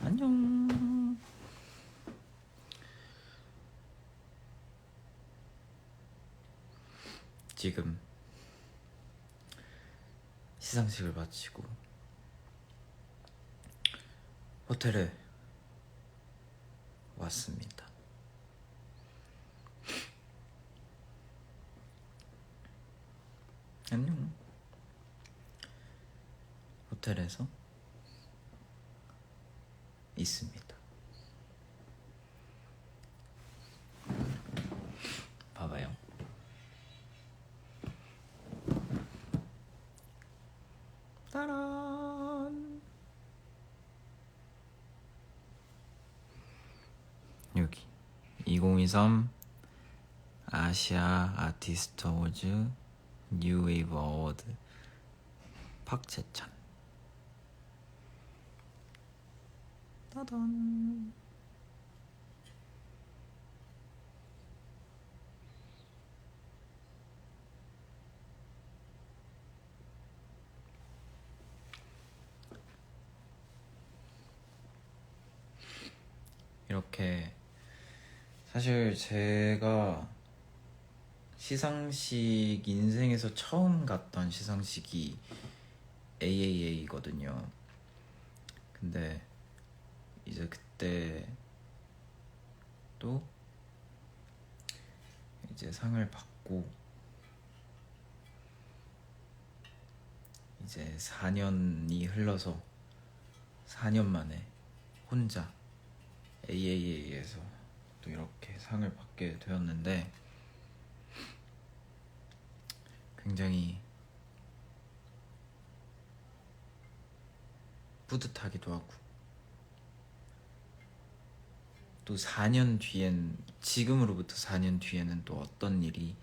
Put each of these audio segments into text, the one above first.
안녕. 지금 시상식을 마치고 호텔에 왔습니다. 안녕. 호텔에서 있습니다. 봐봐요. 따란. 여기 2023 아시아 아티스트 어워즈 뉴웨이브 어워드 박재찬. 따단. 이렇게 사실 제가 시상식 인생에서 처음 갔던 시상식이 AAA거든요. 근데 이제 그때 또 이제 상을 받고 이제 4년이 흘러서 4년 만에 혼자 AAA에서 또 이렇게 상을 받게 되었는데 굉장히 뿌듯하기도 하고 또 4년 뒤엔 지금으로부터 4년 뒤에는 또 어떤 일이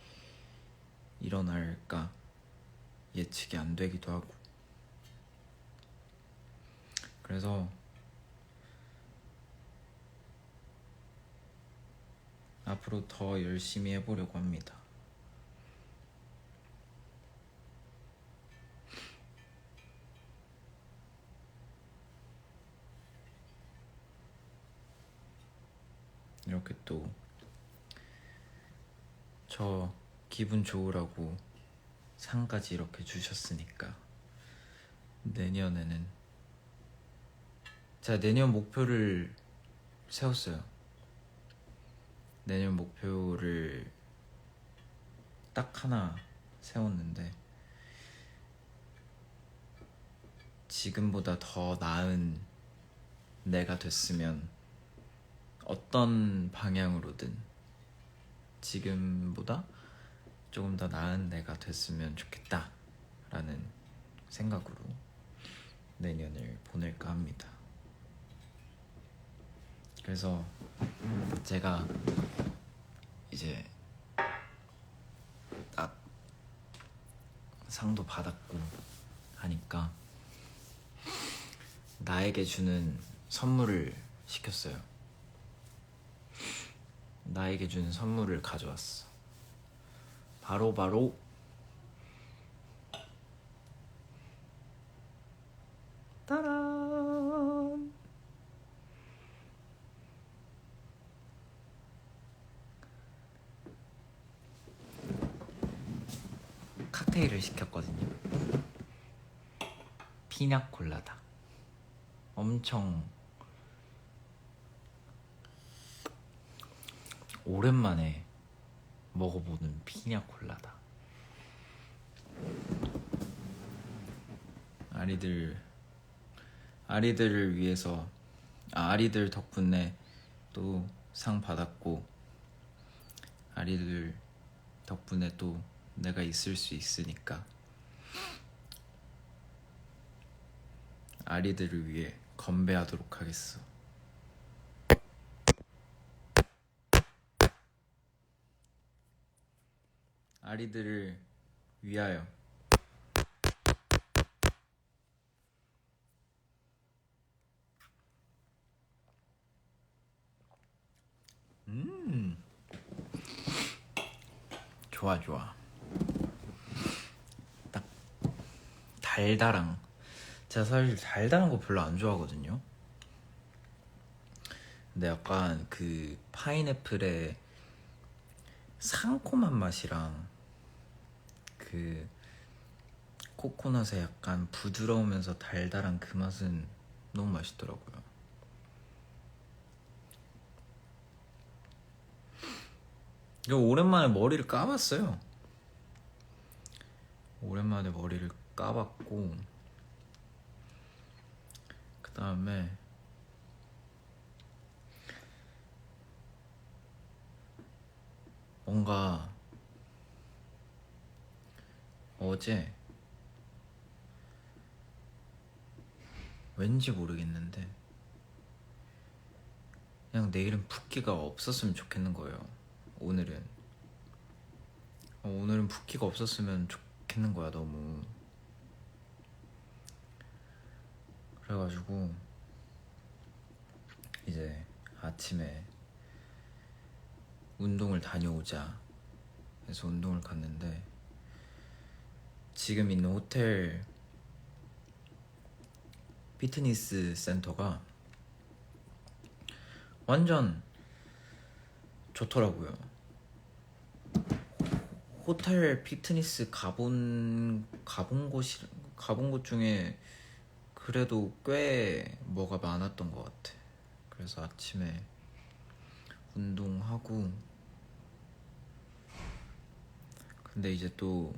일어날까 예측이 안 되기도 하고 그래서 앞으로 더 열심히 해보려고 합니다. 이렇게 또 저 기분 좋으라고 상까지 이렇게 주셨으니까 내년에는 제가 내년 목표를 세웠어요. 내년 목표를 딱 하나 세웠는데 지금보다 더 나은 내가 됐으면 어떤 방향으로든 지금보다 조금 더 나은 내가 됐으면 좋겠다 라는 생각으로 내년을 보낼까 합니다. 그래서 제가 이제 딱 상도 받았고 하니까 나에게 주는 선물을 시켰어요. 나에게 주는 선물을 가져왔어. 바로 따란. 칵테일을 시켰거든요. 피냐콜라다. 엄청 오랜만에 먹어보는 피냐콜라다. 아리들을 위해서 아리들 덕분에 또 상 받았고 아리들 덕분에 또 내가 있을 수 있으니까 아리들을 위해 건배하도록 하겠어. 아리들을 위하여. 좋아 좋아. 딱 달달한. 제가 사실 달달한 거 별로 안 좋아하거든요. 근데 약간 그 파인애플의 상콤한 맛이랑 그 코코넛의 약간 부드러우면서 달달한 그 맛은 너무 맛있더라고요. 이거 오랜만에 머리를 감았어요. 오랜만에 머리를 감았고 그 다음에 뭔가 어제 왠지 모르겠는데 그냥 내일은 붓기가 없었으면 좋겠는 거예요. 오늘은 붓기가 없었으면 좋겠는 거야. 너무. 그래가지고 이제 아침에 운동을 다녀오자 해서 운동을 갔는데 지금 있는 호텔 피트니스 센터가 완전 좋더라고요. 호텔 피트니스 가본 곳 중에 그래도 꽤 뭐가 많았던 것 같아. 그래서 아침에 운동하고 근데 이제 또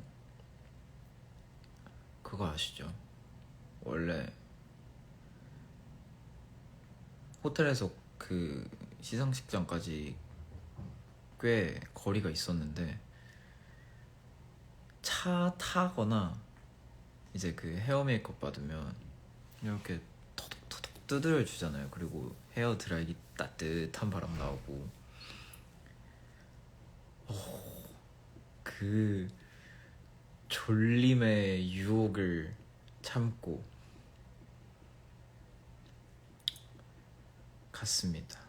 그거 아시죠? 원래 호텔에서 그 시상식장까지 꽤 거리가 있었는데 차 타거나 이제 그 헤어 메이크업 받으면 이렇게 터덕터덕 두드려 주잖아요. 그리고 헤어 드라이기 따뜻한 바람 나오고 그 졸림의 유혹을 참고 갔습니다.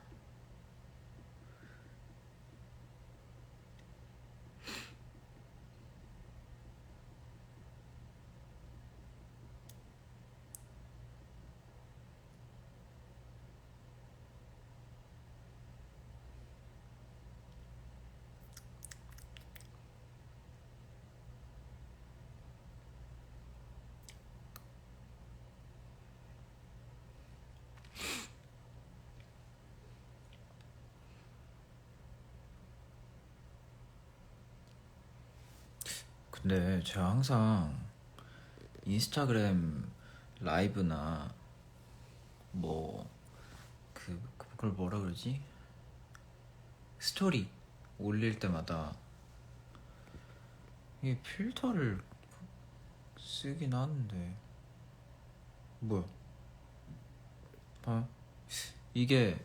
근데 제가 항상 인스타그램 라이브나 뭐 그걸 뭐라 그러지? 스토리 올릴 때마다 이게 필터를 쓰긴 하는데 뭐야? 이게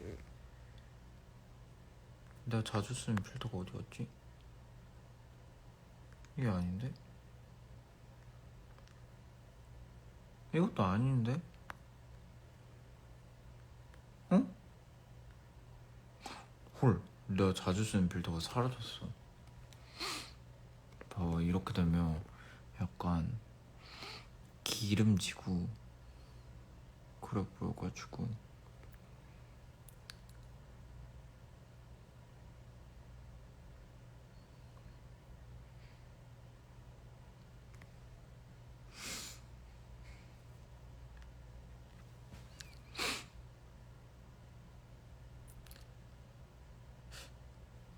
내가 자주 쓰는 필터가 어디 갔지? 이게 아닌데? 이것도 아닌데? 어? 헐, 내가 자주 쓰는 필터가 사라졌어. 봐봐, 이렇게 되면 약간 기름지고 그래 보여가지고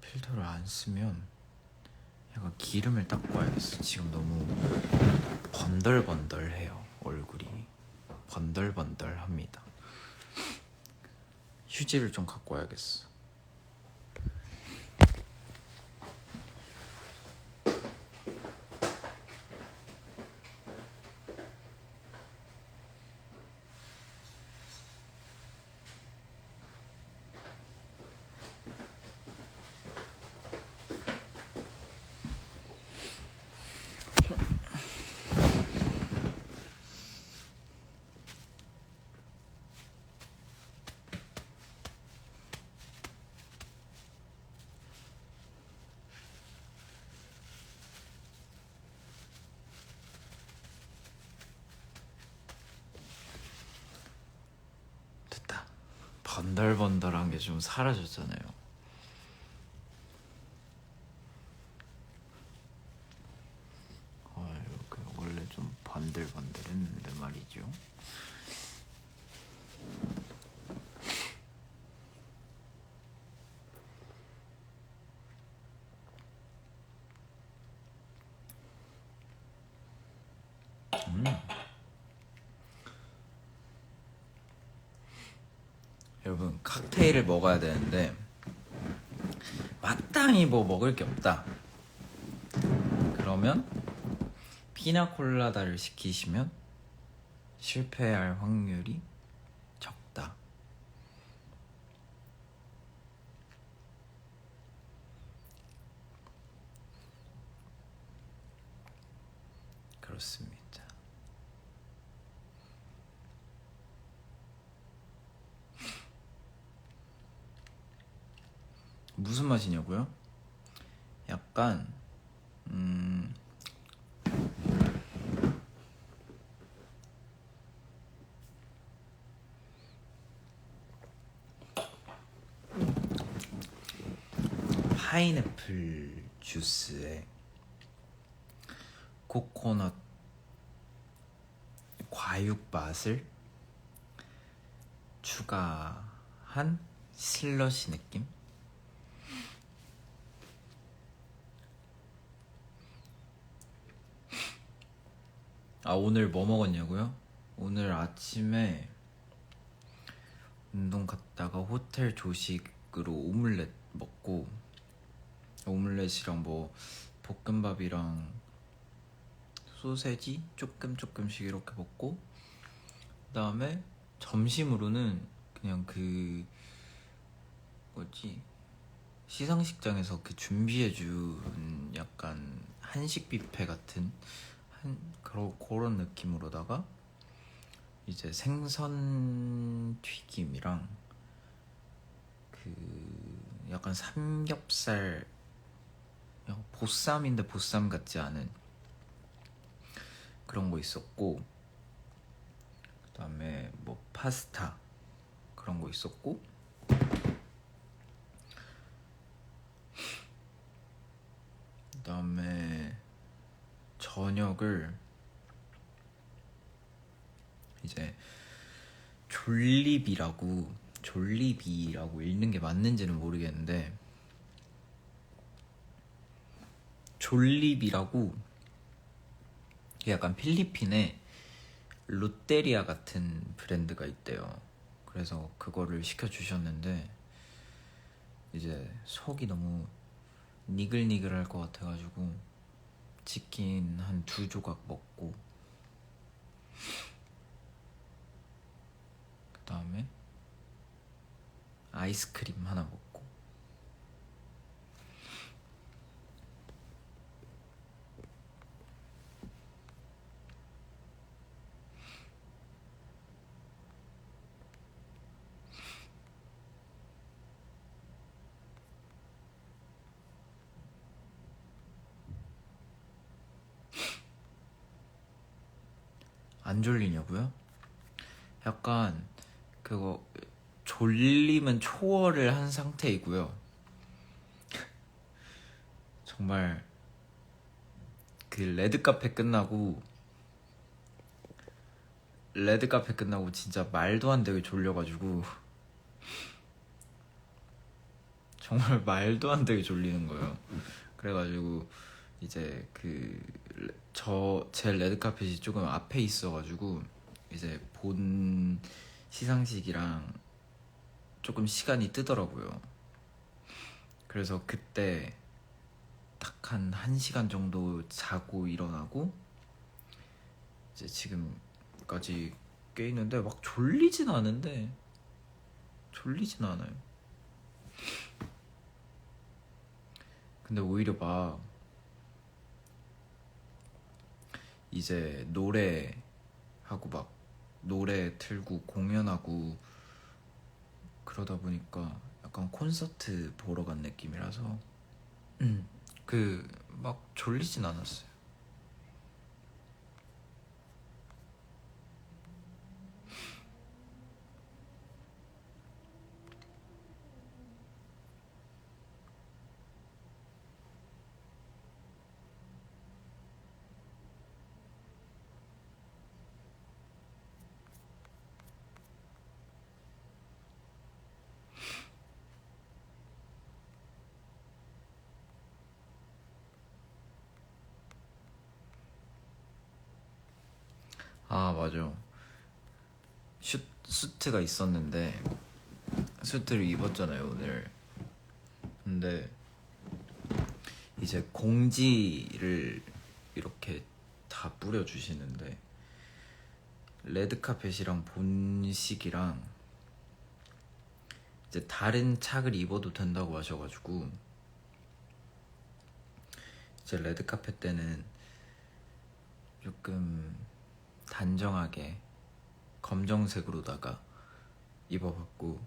필터를 안 쓰면 약간 기름을 닦고 와야겠어. 지금 너무 번덜번덜해요. 얼굴이 번덜번덜합니다. 휴지를 좀 갖고 와야겠어. 번들번들한 게 좀 사라졌잖아요. 이렇게 원래 좀 번들번들했는데 말이죠. 여러분, 칵테일을 먹어야 되는데 마땅히 뭐 먹을 게 없다. 그러면 피나콜라다를 시키시면 실패할 확률이 적다. 그렇습니다. 무슨 맛이냐고요? 약간 파인애플 주스에 코코넛 과육 맛을 추가한 슬러시 느낌? 오늘 뭐 먹었냐고요? 오늘 아침에 운동 갔다가 호텔 조식으로 오믈렛 먹고, 오믈렛이랑 뭐 볶음밥이랑 소세지 조금씩 이렇게 먹고, 그 다음에 점심으로는 그냥 그 뭐지, 시상식장에서 그 준비해준 약간 한식 뷔페 같은 그런 느낌으로다가 이제 생선 튀김이랑 그 약간 삼겹살, 보쌈인데 보쌈 같지 않은 그런 거 있었고, 그 다음에 뭐 파스타 그런 거 있었고, 그 다음에 저녁을 이제 졸리비라고 읽는 게 맞는지는 모르겠는데, 졸리비라고 약간 필리핀에 롯데리아 같은 브랜드가 있대요. 그래서 그거를 시켜주셨는데 이제 속이 너무 니글니글할 것 같아가지고 치킨 한 2조각 먹고, 그 다음에 아이스크림 하나 먹고. 안 졸리냐고요? 약간 그거 졸림은 초월을 한 상태이고요. 정말 그 레드카페 끝나고 진짜 말도 안 되게 졸려가지고 정말 말도 안 되게 졸리는 거예요. 그래가지고 이제 제 레드카펫이 조금 앞에 있어가지고 이제 본 시상식이랑 조금 시간이 뜨더라고요. 그래서 그때 딱 한 1시간 정도 자고 일어나고 이제 지금까지 깨 있는데 막 졸리진 않아요. 근데 오히려 막 이제 노래하고 막 노래 틀고 공연하고 그러다 보니까 약간 콘서트 보러 간 느낌이라서 막 졸리진 않았어요. 아 맞아. 수트가 있었는데 수트를 입었잖아요 오늘. 근데 이제 공지를 이렇게 다 뿌려주시는데 레드카펫이랑 본식이랑 이제 다른 착을 입어도 된다고 하셔가지고 이제 레드카펫 때는 조금 단정하게 검정색으로다가 입어봤고,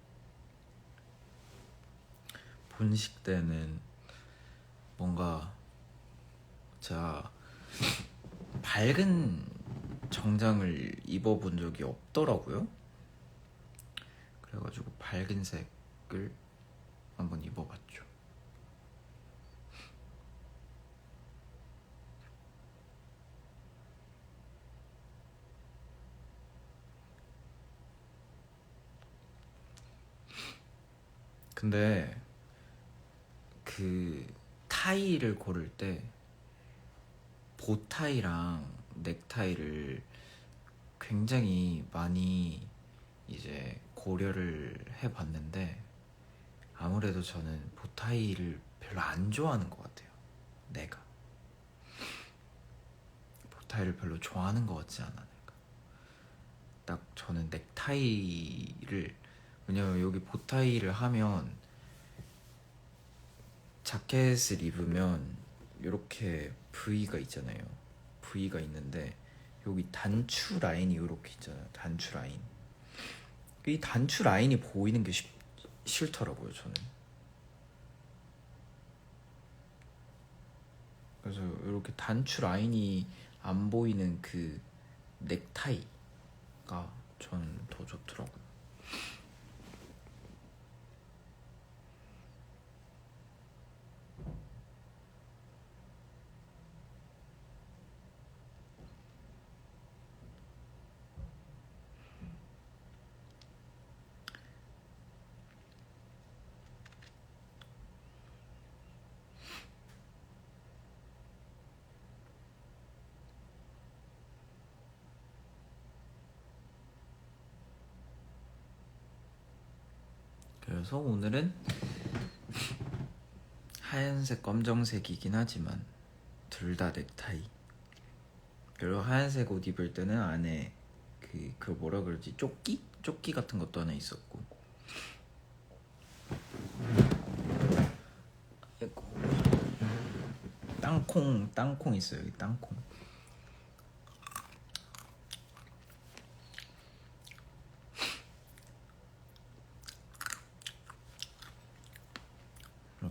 본식 때는 뭔가 제가 밝은 정장을 입어본 적이 없더라고요. 그래가지고 밝은 색을 한번 입어봤죠. 근데 그 타이를 고를 때 보타이랑 넥타이를 굉장히 많이 이제 고려를 해봤는데 아무래도 저는 보타이를 별로 안 좋아하는 것 같아요. 내가 보타이를 별로 좋아하는 것 같지 않아. 내가 딱 저는 넥타이를, 왜냐면 여기 보타이를 하면 자켓을 입으면 이렇게 V가 있잖아요. V가 있는데 여기 단추 라인이 이렇게 있잖아요. 단추 라인. 이 단추 라인이 보이는 게 싫더라고요 저는. 그래서 이렇게 단추 라인이 안 보이는 그 넥타이가 저는 더 좋더라고요. 그래서 오늘은 하얀색 검정색이긴 하지만 둘 다 넥타이. 그리고 하얀색 옷 입을 때는 안에 그 뭐라 그러지, 조끼 같은 것도 하나 있었고. 아이고. 땅콩 있어요. 여기 땅콩.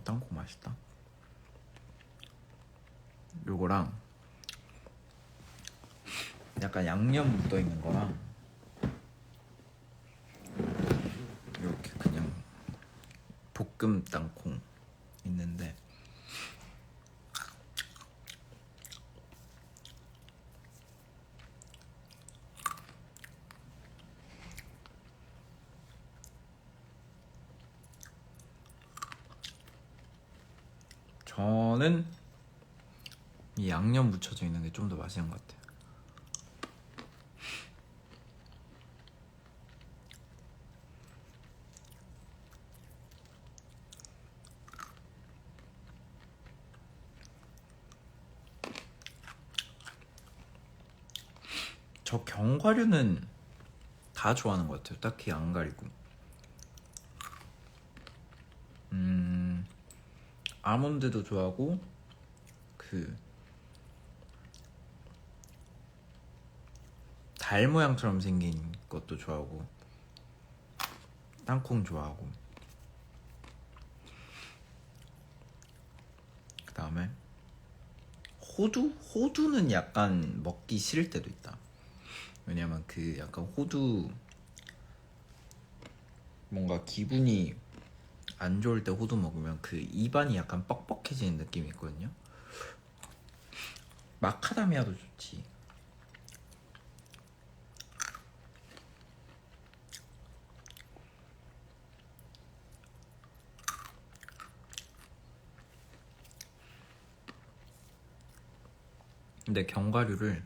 땅콩 맛있다. 요거랑 약간 양념 묻어있는 거랑 이렇게 그냥 볶음 땅콩 있는데 저는 이 양념 묻혀져 있는 게 좀 더 맛있는 것 같아요. 저 견과류는 다 좋아하는 것 같아요. 딱히 안 가리고. 아몬드도 좋아하고 달 모양처럼 생긴 것도 좋아하고 땅콩 좋아하고, 그 다음에 호두는 약간 먹기 싫을 때도 있다. 왜냐면 약간 호두, 뭔가 기분이 안 좋을 때 호두 먹으면 입안이 약간 뻑뻑해지는 느낌이 있거든요. 마카다미아도 좋지. 근데 견과류를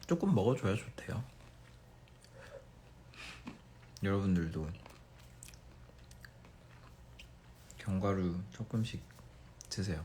조금 먹어줘야 좋대요. 여러분들도 견과류 조금씩 드세요.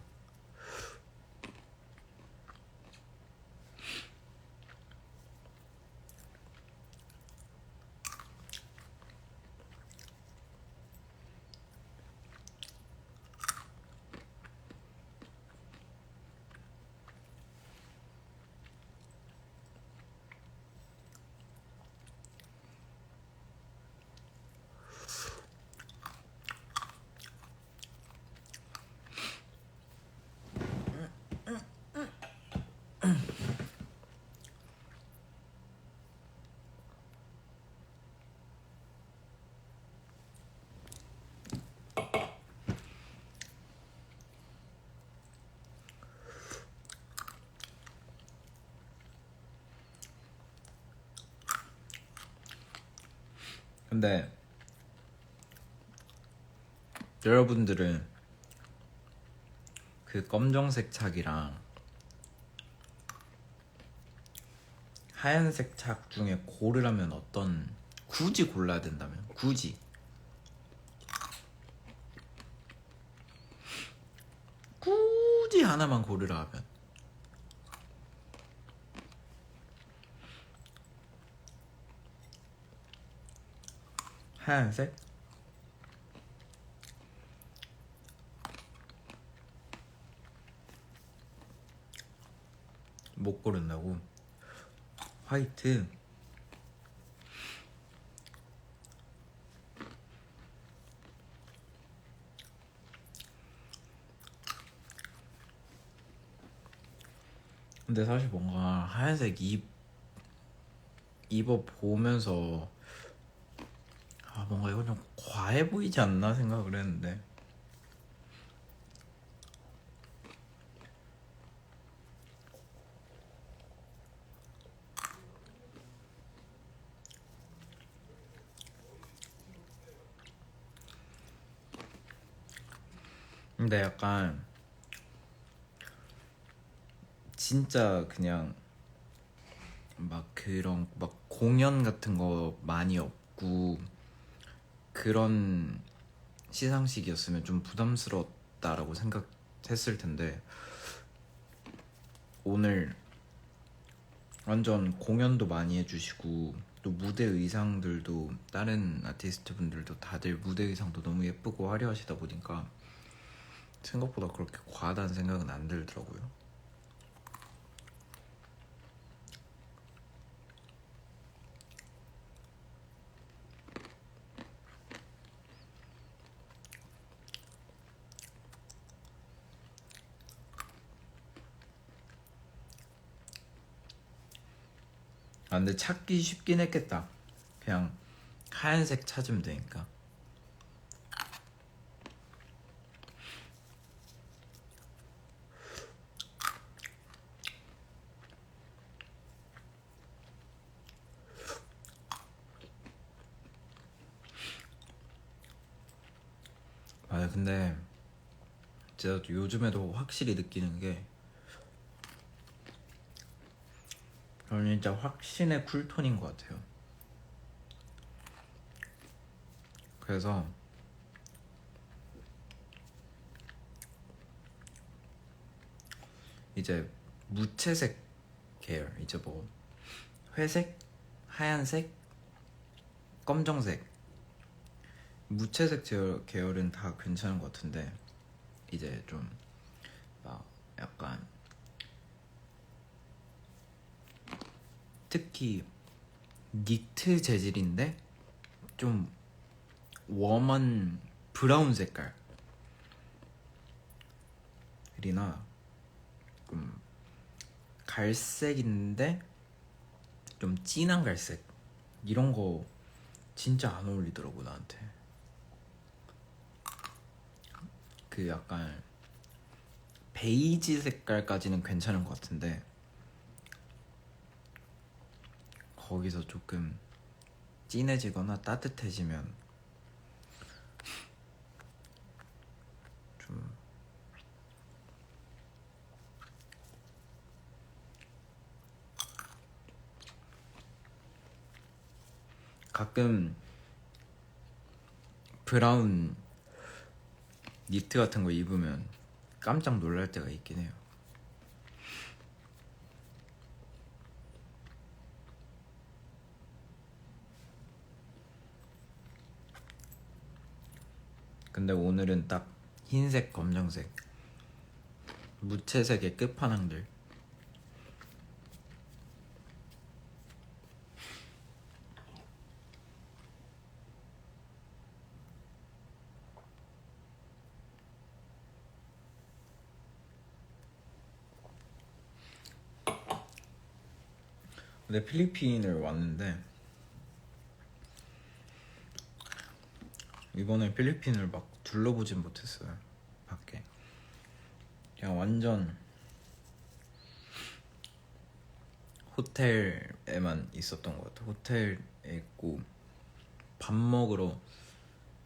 근데 여러분들은 그 검정색 착이랑 하얀색 착 중에 고르라면 어떤, 굳이 골라야 된다면, 굳이 하나만 고르라 하면 하얀색? 못 고른다고? 화이트? 근데 사실 뭔가 하얀색 입어보면서 뭔가 이건 좀 과해 보이지 않나 생각을 했는데, 근데 약간 진짜 그냥 막 그런 막 공연 같은 거 많이 없고 그런 시상식이었으면 좀 부담스러웠다라고 생각했을 텐데, 오늘 완전 공연도 많이 해주시고 또 무대 의상들도 다른 아티스트 분들도 다들 무대 의상도 너무 예쁘고 화려하시다 보니까 생각보다 그렇게 과하다는 생각은 안 들더라고요. 근데 찾기 쉽긴 했겠다. 그냥 하얀색 찾으면 되니까. 근데 제가 요즘에도 확실히 느끼는 게, 저는 진짜 확신의 쿨톤인 것 같아요. 그래서 이제 무채색 계열, 이제 뭐 회색, 하얀색, 검정색, 무채색 계열은 다 괜찮은 것 같은데, 이제 좀 막 약간 특히 니트 재질인데 좀 웜한 브라운 색깔이나 좀 갈색인데 좀 진한 갈색, 이런 거 진짜 안 어울리더라고 나한테. 그 약간 베이지 색깔까지는 괜찮은 것 같은데 거기서 조금 진해지거나 따뜻해지면 좀 가끔 브라운 니트 같은 거 입으면 깜짝 놀랄 때가 있긴 해요. 근데 오늘은 딱 흰색, 검정색, 무채색의 끝판왕들. 근데 필리핀을 왔는데 이번에 필리핀을 막 둘러보진 못했어요. 밖에 그냥 완전 호텔에만 있었던 것 같아요. 호텔에 있고 밥 먹으러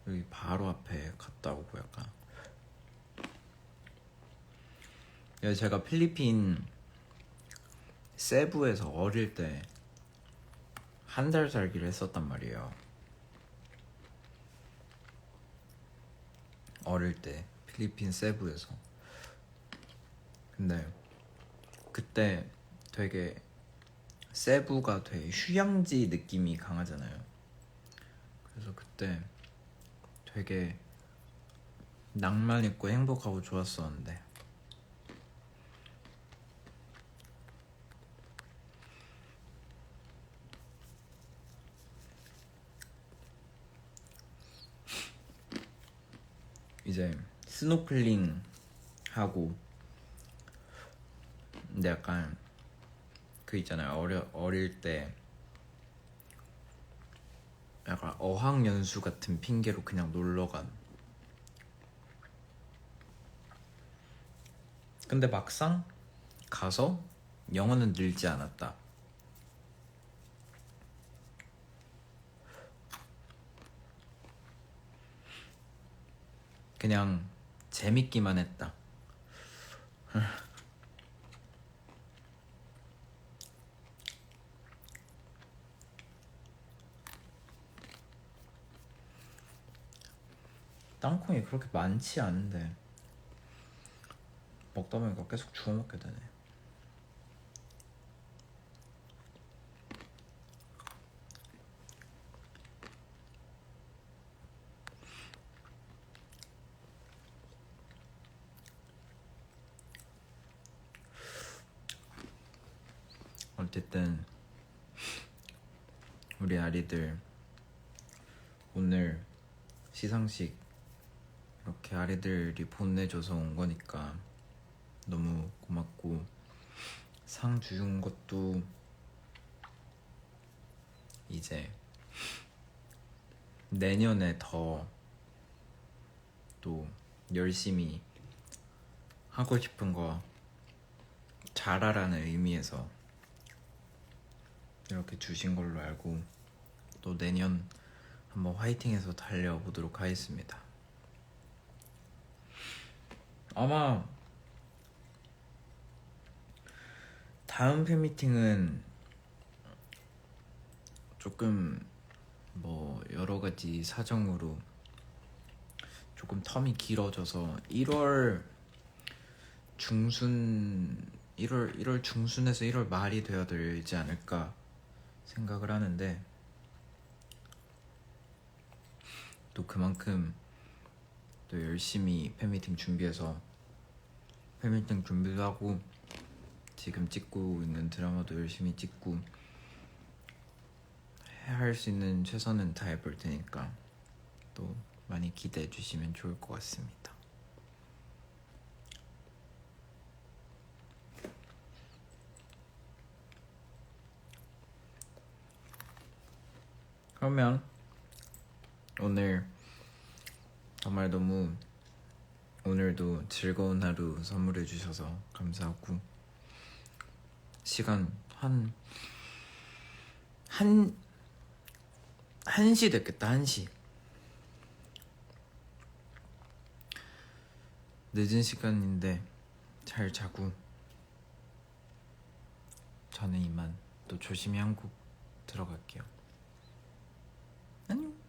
여기 바로 앞에 갔다 오고 약간. 제가 필리핀 세부에서 어릴 때 한 달 살기를 했었단 말이에요. 어릴 때 필리핀 세부에서. 근데 그때 되게 세부가 되게 휴양지 느낌이 강하잖아요. 그래서 그때 되게 낭만 있고 행복하고 좋았었는데 이제 스노클링 하고, 근데 약간 그 있잖아요. 어릴 때 약간 어학연수 같은 핑계로 그냥 놀러간. 근데 막상 가서 영어는 늘지 않았다. 그냥 재밌기만 했다. 땅콩이 그렇게 많지 않은데 먹다 보니까 계속 주워 먹게 되네. 어쨌든 우리 아리들 오늘 시상식 이렇게 아리들이 보내줘서 온 거니까 너무 고맙고, 상 주는 것도 이제 내년에 더 또 열심히 하고 싶은 거 잘하라는 의미에서 이렇게 주신 걸로 알고, 또 내년 한번 화이팅해서 달려보도록 하겠습니다. 아마 다음 팬미팅은 조금 뭐 여러가지 사정으로 조금 텀이 길어져서 1월 중순에서 1월 말이 되어야 되지 않을까 생각을 하는데, 또 그만큼 또 열심히 팬미팅 준비해서 팬미팅 준비도 하고 지금 찍고 있는 드라마도 열심히 찍고 할 수 있는 최선은 다해볼 테니까 또 많이 기대해 주시면 좋을 것 같습니다. 그러면 오늘 정말 너무 오늘도 즐거운 하루 선물해 주셔서 감사하고, 시간 한 1시 됐겠다. 1시. 늦은 시간인데 잘 자고 저는 이만 또 조심히 한국 들어갈게요. 안녕.